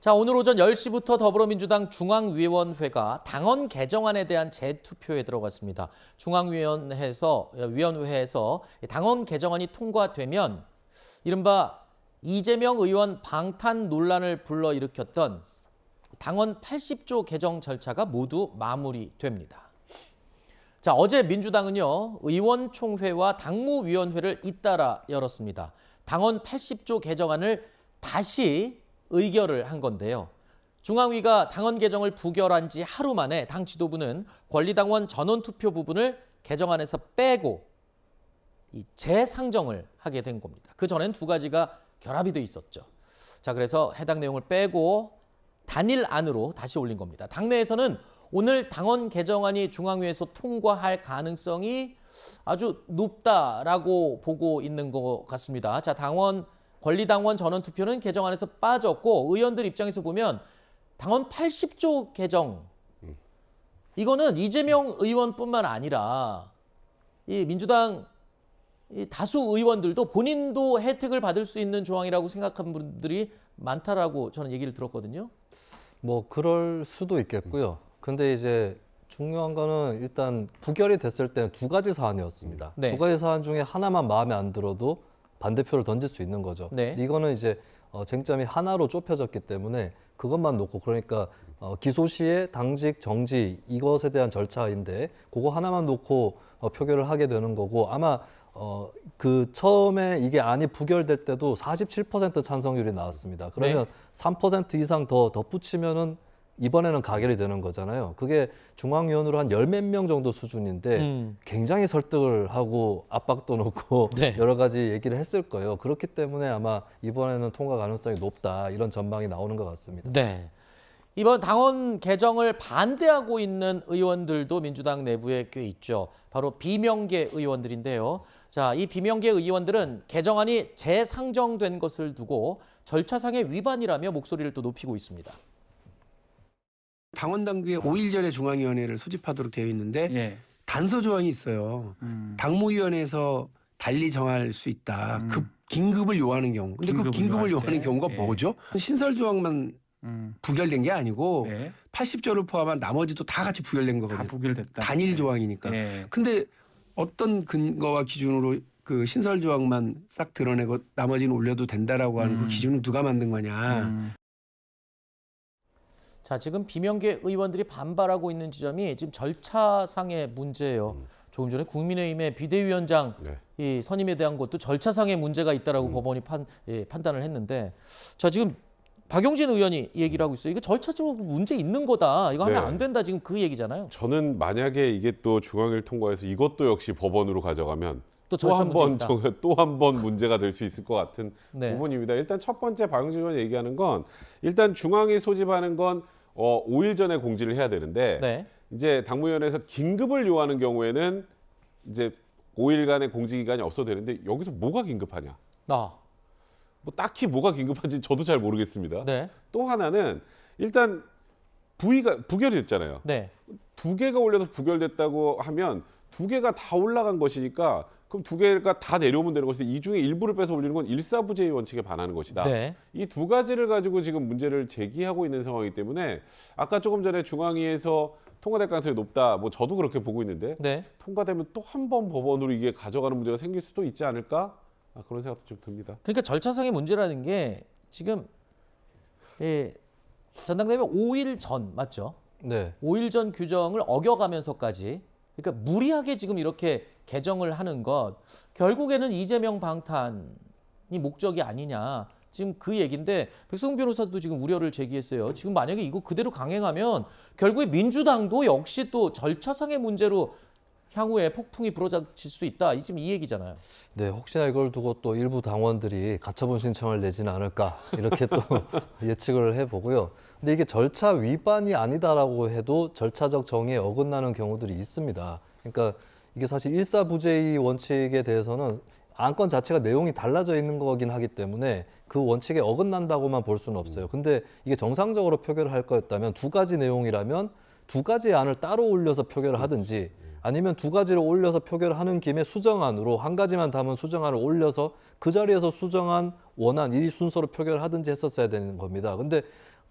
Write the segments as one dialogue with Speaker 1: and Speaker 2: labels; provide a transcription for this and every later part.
Speaker 1: 자, 오늘 오전 10시부터 더불어민주당 중앙위원회가 당헌 개정안에 대한 재투표에 들어갔습니다. 중앙위원회에서 당헌 개정안이 통과되면 이른바 이재명 의원 방탄 논란을 불러일으켰던 당헌 80조 개정 절차가 모두 마무리됩니다. 자, 어제 민주당은요, 의원총회와 당무위원회를 잇따라 열었습니다. 당헌 80조 개정안을 다시 의결을 한 건데요. 중앙위가 당헌 개정을 부결한 지 하루 만에 당 지도부는 권리당원 전원투표 부분을 개정안에서 빼고 재상정을 하게 된 겁니다. 그전엔 두 가지가 결합이 돼 있었죠. 자, 그래서 해당 내용을 빼고 단일안으로 다시 올린 겁니다. 당내에서는 오늘 당헌 개정안이 중앙위에서 통과할 가능성이 아주 높다라고 보고 있는 것 같습니다. 자, 권리당원 전원투표는 개정안에서 빠졌고 의원들 입장에서 보면 당헌 80조 개정, 이거는 이재명 의원뿐만 아니라 이 민주당 다수 의원들도 본인도 혜택을 받을 수 있는 조항이라고 생각한 분들이 많다라고 저는 얘기를 들었거든요.
Speaker 2: 뭐 그럴 수도 있겠고요. 근데 이제 중요한 거는 일단 부결이 됐을 때는 두 가지 사안이었습니다.
Speaker 1: 네.
Speaker 2: 두 가지 사안 중에 하나만 마음에 안 들어도 반대표를 던질 수 있는 거죠.
Speaker 1: 네.
Speaker 2: 이거는 이제 쟁점이 하나로 좁혀졌기 때문에 그것만 놓고, 그러니까 기소 시에 당직 정지 이것에 대한 절차인데 그거 하나만 놓고 표결을 하게 되는 거고, 아마 그 처음에 이게 안이 부결될 때도 47% 찬성률이 나왔습니다. 그러면
Speaker 1: 네.
Speaker 2: 3% 이상 더 덧붙이면은 이번에는 가결이 되는 거잖아요. 그게 중앙위원으로 한 열 몇 명 정도 수준인데 굉장히 설득을 하고 압박도 놓고
Speaker 1: 네.
Speaker 2: 여러 가지 얘기를 했을 거예요. 그렇기 때문에 아마 이번에는 통과 가능성이 높다, 이런 전망이 나오는 것 같습니다.
Speaker 1: 네. 이번 당헌 개정을 반대하고 있는 의원들도 민주당 내부에 꽤 있죠. 바로 비명계 의원들인데요. 자, 이 비명계 의원들은 개정안이 재상정된 것을 두고 절차상의 위반이라며 목소리를 또 높이고 있습니다.
Speaker 3: 당원 당규에 5일 전에 중앙위원회를 소집하도록 되어 있는데
Speaker 4: 예.
Speaker 3: 단서 조항이 있어요. 당무위원회에서 달리 정할 수 있다. 긴급을 요하는 경우. 근데 그 긴급을 요하는 경우가
Speaker 4: 예.
Speaker 3: 뭐죠? 신설 조항만 부결된 게 아니고
Speaker 4: 네.
Speaker 3: 80조를 포함한 나머지도 다 같이 부결된
Speaker 4: 다
Speaker 3: 거거든요.
Speaker 4: 부결됐다.
Speaker 3: 단일 조항이니까.
Speaker 4: 예.
Speaker 3: 근데 어떤 근거와 기준으로 그 신설 조항만 싹 드러내고 나머지는 올려도 된다라고 하는 그 기준은 누가 만든 거냐.
Speaker 1: 자, 지금 비명계 의원들이 반발하고 있는 지점이 지금 절차상의 문제예요. 조금 전에 국민의힘의 비대위원장 이 선임에 대한 것도 절차상의 문제가 있다라고 법원이 판단을 했는데, 자, 지금 박용진 의원이 얘기를 하고 있어요. 이거 절차적으로 문제 있는 거다. 이거 하면 안 된다. 지금 그 얘기잖아요.
Speaker 5: 저는 만약에 이게 또 중앙위를 통과해서 이것도 역시 법원으로 가져가면 또 한 번 문제가 될 수 있을 것 같은 부분입니다. 일단 첫 번째 박용진 의원 얘기하는 건, 일단 중앙위 소집하는 건 5일 전에 공지를 해야 되는데 이제 당무위원회에서 긴급을 요하는 경우에는 이제 5일간의 공지 기간이 없어도 되는데, 여기서 뭐가 긴급하냐? 뭐 딱히 뭐가 긴급한지 저도 잘 모르겠습니다. 또 하나는 일단 부결이 됐잖아요. 두 개가 올려서 부결됐다고 하면 두 개가 다 올라간 것이니까, 그럼 두 개가 다 내려오면 되는 것인데 이 중에 일부를 빼서 올리는 건 일사부재의 원칙에 반하는 것이다. 이 두 가지를 가지고 지금 문제를 제기하고 있는 상황이기 때문에, 아까 조금 전에 중앙위에서 통과될 가능성이 높다, 뭐 저도 그렇게 보고 있는데 통과되면 또 한 번 법원으로 이게 가져가는 문제가 생길 수도 있지 않을까? 그런 생각도 좀 듭니다.
Speaker 1: 그러니까 절차상의 문제라는 게 지금 전당대회 5일 전 맞죠? 5일 전 규정을 어겨가면서까지, 그러니까 무리하게 지금 이렇게 개정을 하는 것, 결국에는 이재명 방탄이 목적이 아니냐, 지금 그 얘기인데, 백승훈 변호사도 지금 우려를 제기했어요. 지금 만약에 이거 그대로 강행하면 결국에 민주당도 역시 또 절차상의 문제로 향후에 폭풍이 불어닥칠 수 있다. 지금 이 얘기잖아요.
Speaker 2: 네, 혹시나 이걸 두고 또 일부 당원들이 가처분 신청을 내지는 않을까, 이렇게 또 예측을 해보고요. 근데 이게 절차 위반이 아니다라고 해도 절차적 정의에 어긋나는 경우들이 있습니다. 그러니까 이게 사실 일사부재의 원칙에 대해서는 안건 자체가 내용이 달라져 있는 거긴 하기 때문에 그 원칙에 어긋난다고만 볼 수는 없어요. 근데 이게 정상적으로 표결을 할 거였다면 두 가지 내용이라면 두 가지 안을 따로 올려서 표결을 하든지, 아니면 두 가지를 올려서 표결을 하는 김에 수정안으로 한 가지만 담은 수정안을 올려서 그 자리에서 수정안 원안 이 순서로 표결을 하든지 했었어야 되는 겁니다. 근데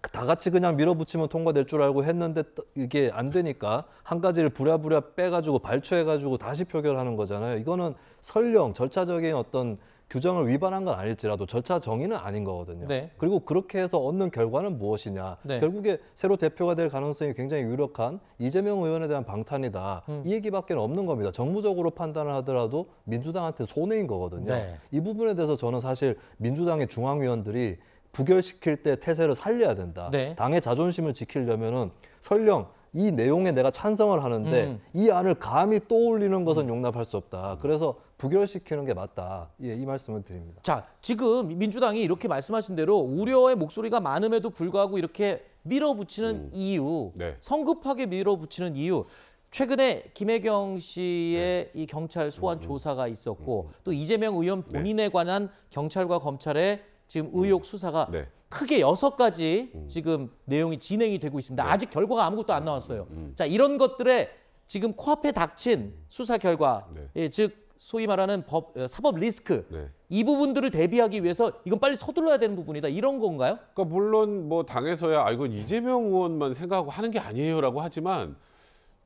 Speaker 2: 다 같이 그냥 밀어붙이면 통과될 줄 알고 했는데 이게 안 되니까 한 가지를 부랴부랴 빼가지고 발췌해가지고 다시 표결하는 거잖아요. 이거는 설령 절차적인 어떤 규정을 위반한 건 아닐지라도 절차 정의는 아닌 거거든요.
Speaker 1: 네.
Speaker 2: 그리고 그렇게 해서 얻는 결과는 무엇이냐.
Speaker 1: 네.
Speaker 2: 결국에 새로 대표가 될 가능성이 굉장히 유력한 이재명 의원에 대한 방탄이다. 이 얘기밖에 없는 겁니다. 정무적으로 판단을 하더라도 민주당한테 손해인 거거든요.
Speaker 1: 네.
Speaker 2: 이 부분에 대해서 저는 사실 민주당의 중앙위원들이 부결시킬 때 태세를 살려야 된다.
Speaker 1: 네.
Speaker 2: 당의 자존심을 지키려면은 설령 이 내용에 내가 찬성을 하는데 이 안을 감히 또 올리는 것은 용납할 수 없다. 그래서 부결시키는 게 맞다. 예, 이 말씀을 드립니다.
Speaker 1: 자, 지금 민주당이 이렇게 말씀하신 대로 우려의 목소리가 많음에도 불구하고 이렇게 밀어붙이는 이유,
Speaker 5: 네.
Speaker 1: 성급하게 밀어붙이는 이유. 최근에 김혜경 씨의 이 경찰 소환 조사가 있었고 또 이재명 의원 본인에 관한 경찰과 검찰의 지금 의혹 수사가
Speaker 5: 네.
Speaker 1: 크게 6가지 지금 내용이 진행이 되고 있습니다.
Speaker 5: 네.
Speaker 1: 아직 결과가 아무것도 안 나왔어요. 자, 이런 것들에 지금 코앞에 닥친 수사 결과,
Speaker 5: 네.
Speaker 1: 예, 즉 소위 말하는 사법 리스크,
Speaker 5: 네.
Speaker 1: 이 부분들을 대비하기 위해서 이건 빨리 서둘러야 되는 부분이다. 이런 건가요?
Speaker 5: 그러니까 물론 뭐 당에서야 이건 이재명 의원만 생각하고 하는 게 아니에요라고 하지만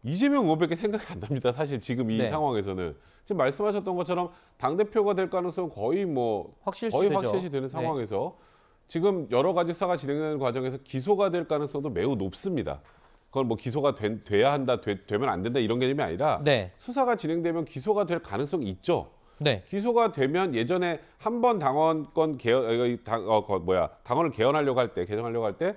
Speaker 5: 이재명 의원밖에 생각이 안 납니다. 사실 지금 이
Speaker 1: 네.
Speaker 5: 상황에서는 지금 말씀하셨던 것처럼 당 대표가 될 가능성은 거의
Speaker 1: 확실시 되죠.
Speaker 5: 되는
Speaker 1: 네.
Speaker 5: 상황에서 지금 여러 가지 수사가 진행되는 과정에서 기소가 될 가능성도 매우 높습니다. 그건 뭐 기소가 돼야 한다, 되면 안 된다 이런 개념이 아니라
Speaker 1: 네.
Speaker 5: 수사가 진행되면 기소가 될 가능성이 있죠.
Speaker 1: 네.
Speaker 5: 기소가 되면 예전에 한 번 당원권 당원을 개헌하려고 할 때, 개정하려고 할 때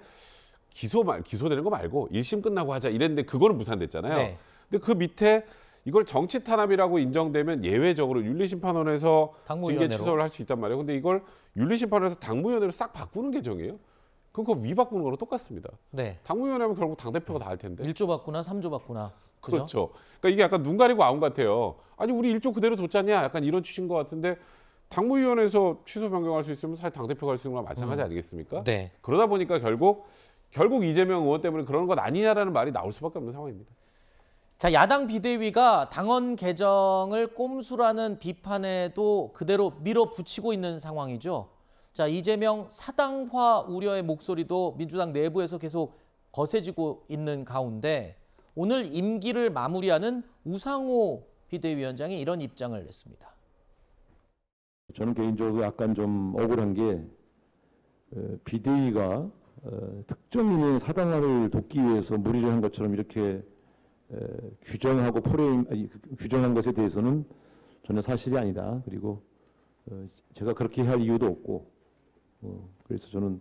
Speaker 5: 기소되는 거 말고 1심 끝나고 하자 이랬는데 그거는 무산됐잖아요.
Speaker 1: 네.
Speaker 5: 근데 그 밑에 이걸 정치 탄압이라고 인정되면 예외적으로 윤리심판원에서 징계
Speaker 1: 당무위원회로.
Speaker 5: 취소를 할 수 있단 말이에요. 근데 이걸 윤리심판원에서 당무위원회로 싹 바꾸는 개정이에요. 그럼 그거 위바꾸는 거랑 똑같습니다.
Speaker 1: 네.
Speaker 5: 당무위원회면 결국 당대표가 다 할 텐데.
Speaker 1: 1조 받구나, 3조 받구나. 그죠?
Speaker 5: 그렇죠. 그러니까 이게 약간 눈 가리고 아웅 같아요. 아니 우리 1조 그대로 뒀잖냐. 약간 이런 취지인 것 같은데 당무위원회에서 취소 변경할 수 있으면 사실 당대표가 할 수 있는 거랑 마찬가지 아니겠습니까?
Speaker 1: 네.
Speaker 5: 그러다 보니까 결국 이재명 의원 때문에 그런 것 아니냐라는 말이 나올 수밖에 없는 상황입니다.
Speaker 1: 자, 야당 비대위가 당원 개정을 꼼수라는 비판에도 그대로 밀어붙이고 있는 상황이죠. 자, 이재명 사당화 우려의 목소리도 민주당 내부에서 계속 거세지고 있는 가운데 오늘 임기를 마무리하는 우상호 비대위원장이 이런 입장을 냈습니다.
Speaker 4: 저는 개인적으로 약간 좀 억울한 게 비대위가 특정 인의 사당화를 돕기 위해서 무리를 한 것처럼 이렇게 규정하고 규정한 것에 대해서는 전혀 사실이 아니다. 그리고 제가 그렇게 할 이유도 없고 그래서 저는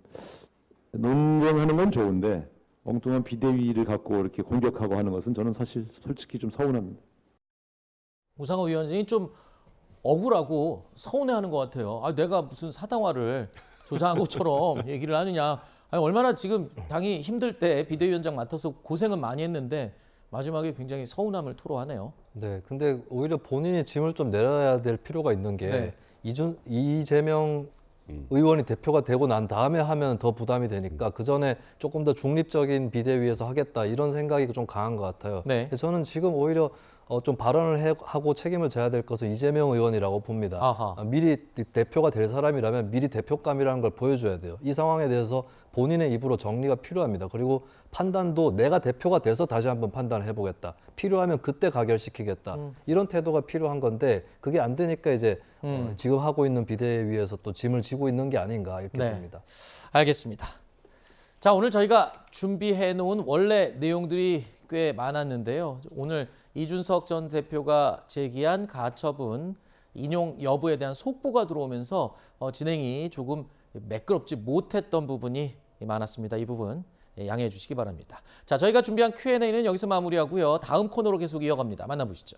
Speaker 4: 논쟁하는 건 좋은데 엉뚱한 비대위를 갖고 이렇게 공격하고 하는 것은 저는 사실 솔직히 좀 서운합니다.
Speaker 1: 우상호 위원장이 좀 억울하고 서운해하는 것 같아요. 아, 내가 무슨 사당화를 조장한 것처럼 얘기를 하느냐. 아니, 얼마나 지금 당이 힘들 때 비대위원장 맡아서 고생은 많이 했는데 마지막에 굉장히 서운함을 토로하네요.
Speaker 2: 네, 근데 오히려 본인이 짐을 좀 내려야 될 필요가 있는 게
Speaker 1: 네.
Speaker 2: 이재명 의원이 대표가 되고 난 다음에 하면 더 부담이 되니까 그 전에 조금 더 중립적인 비대위에서 하겠다 이런 생각이 좀 강한 것 같아요.
Speaker 1: 네.
Speaker 2: 저는 지금 오히려 좀 발언을 하고 책임을 져야 될 것은 이재명 의원이라고 봅니다.
Speaker 1: 아하.
Speaker 2: 미리 대표가 될 사람이라면 미리 대표감이라는 걸 보여줘야 돼요. 이 상황에 대해서 본인의 입으로 정리가 필요합니다. 그리고 판단도 내가 대표가 돼서 다시 한번 판단을 해보겠다. 필요하면 그때 가결시키겠다. 이런 태도가 필요한 건데 그게 안 되니까 이제 지금 하고 있는 비대위에서 또 짐을 지고 있는 게 아닌가 이렇게
Speaker 1: 네.
Speaker 2: 봅니다.
Speaker 1: 알겠습니다. 자, 오늘 저희가 준비해 놓은 원래 내용들이 꽤 많았는데요. 오늘 이준석 전 대표가 제기한 가처분 인용 여부에 대한 속보가 들어오면서 진행이 조금 매끄럽지 못했던 부분이 많았습니다. 이 부분 양해해 주시기 바랍니다. 자, 저희가 준비한 Q&A는 여기서 마무리하고요. 다음 코너로 계속 이어갑니다. 만나보시죠.